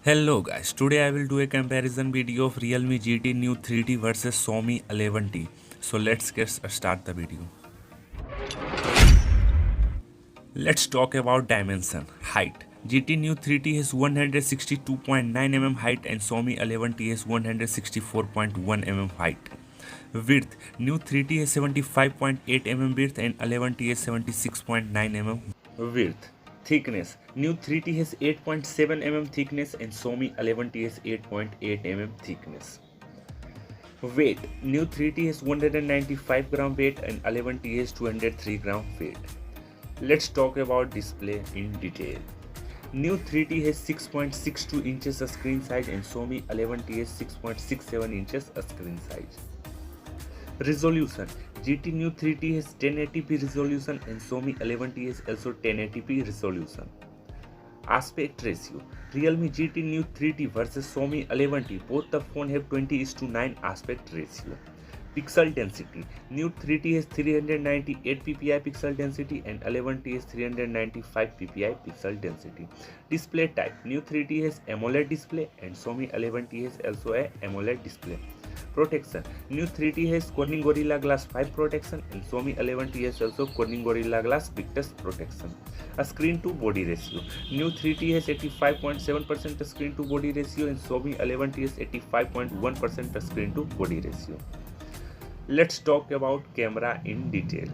Hello guys, today I will do a comparison video of Realme GT New 3T versus Xiaomi 11T. So let's start the video. Let's talk about dimension. Height. GT New 3T has 162.9 mm height and Xiaomi 11T has 164.1 mm height. Width. New 3T has 75.8 mm width and 11T has 76.9 mm width. Thickness. New 3T has 8.7 mm thickness and Xiaomi 11T has 8.8 mm thickness. Weight. New 3T has 195 gram weight and 11T has 203 gram weight. Let's talk about display in detail. New 3T has 6.62 inches screen size and Xiaomi 11T has 6.67 inches screen size. Resolution. GT New 3T has 1080p resolution and Xiaomi 11T has also 1080p resolution. Aspect ratio. Realme GT New 3T versus Xiaomi 11T. Both the phone have 20:9 aspect ratio. Pixel density. New 3T has 398 ppi pixel density and 11T has 395 ppi pixel density. Display type. New 3T has AMOLED display and Xiaomi 11T has also a AMOLED display. Protection. New 3T has Corning Gorilla Glass 5 protection and Xiaomi 11T has also Corning Gorilla Glass Victus protection. A screen to body ratio. New 3T has 85.7% screen to body ratio and Xiaomi 11T has 85.1% screen to body ratio. Let's talk about camera in detail.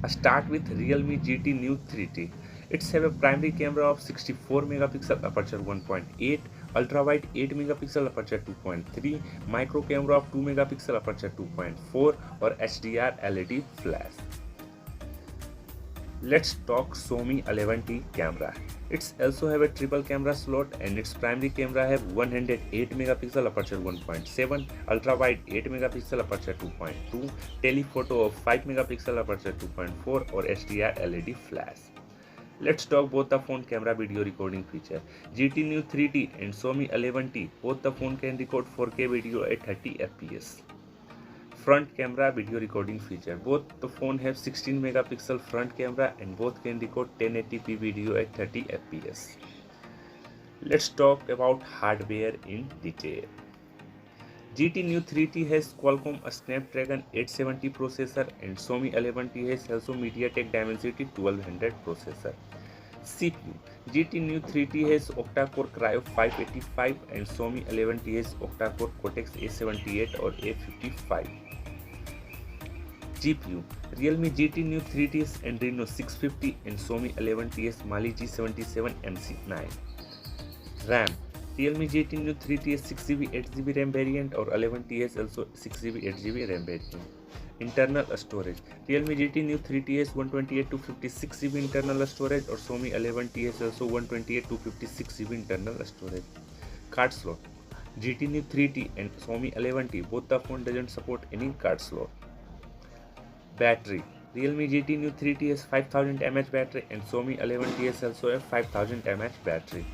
I start with Realme GT New 3T. It's have a primary camera of 64 megapixel aperture 1.8, ultra wide 8 megapixel aperture 2.3, micro camera of 2 megapixel aperture 2.4 or HDR LED flash. Let's talk Xiaomi 11T camera. It's also have a triple camera slot and its primary camera have 108 megapixel aperture 1.7, ultra wide 8 megapixel aperture 2.2, telephoto of 5 megapixel aperture 2.4 or HDR LED flash. Let's talk both the phone camera video recording feature. GT New 3T and Xiaomi 11T both the phone can record 4K video at 30 fps. Front camera video recording feature. Both the phone have 16 megapixel front camera and both can record 1080p video at 30 fps. Let's talk about hardware in detail. GT New 3T has Qualcomm Snapdragon 870 processor and Xiaomi 11T has also MediaTek Dimensity 1200 processor. CPU. GT New 3T has octa-core Cryo 585 and Xiaomi 11T has octa-core Cortex A78 or A55. GPU. Realme GT New 3T has Adreno 650 and Xiaomi 11T has Mali G77 MC9. RAM. Realme GT New 3T has 6GB 8GB RAM variant or 11T has also 6GB 8GB RAM variant. Internal storage. Realme GT New 3T has 128 to 56GB internal storage or Xiaomi 11T has also 128 to 56GB internal storage. Card slot. GT New 3T and Xiaomi 11T both the phone doesn't support any card slot. Battery. Realme GT New 3T has 5000 mAh battery and Xiaomi 11T has also a 5000 mAh battery.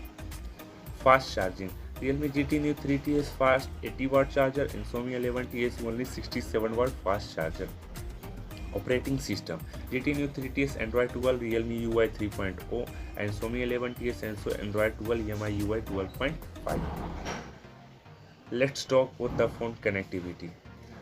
Fast charging. Realme GT New 3T has fast 80-watt charger and Xiaomi 11T has only 67-watt fast charger. Operating system. GT New 3T has Android 12 Realme UI 3.0 and Xiaomi 11T has also Android 12 EMI UI 12.5. Let's talk about the phone connectivity.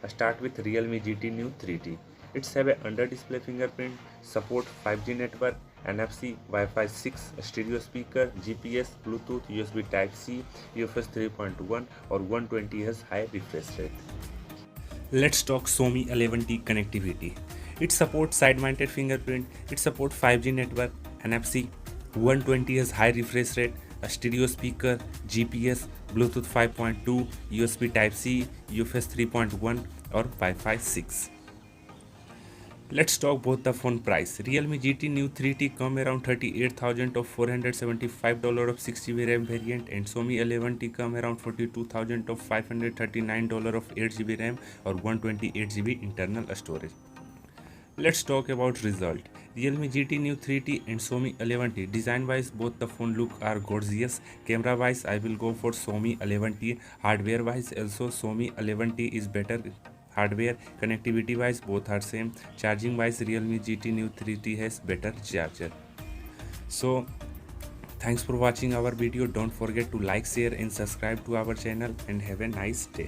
I start with Realme GT New 3T. It's have a under-display fingerprint, support 5G network, NFC, Wi-Fi 6, stereo speaker, GPS, Bluetooth, USB Type-C, UFS 3.1 or 120Hz high refresh rate. Let's talk Xiaomi 11T connectivity. It supports side-mounted fingerprint, it supports 5G network, NFC, 120Hz high refresh rate, a stereo speaker, GPS, Bluetooth 5.2, USB Type-C, UFS 3.1 or Wi-Fi 6. Let's talk both the phone price. Realme GT New 3T come around $38,000 of $475 of 6GB RAM variant and Xiaomi 11T come around $42,000 of $539 of 8GB RAM or 128GB internal storage. Let's talk about result. Realme GT New 3T and Xiaomi 11T. Design wise both the phone look are gorgeous. Camera wise I will go for Xiaomi 11T. Hardware wise also Xiaomi 11T is better. Hardware. Connectivity wise both are same. Charging wise Realme GT New 3T has better charger. So Thanks for watching our video. Don't forget to like, share and subscribe to our channel, and have a nice day.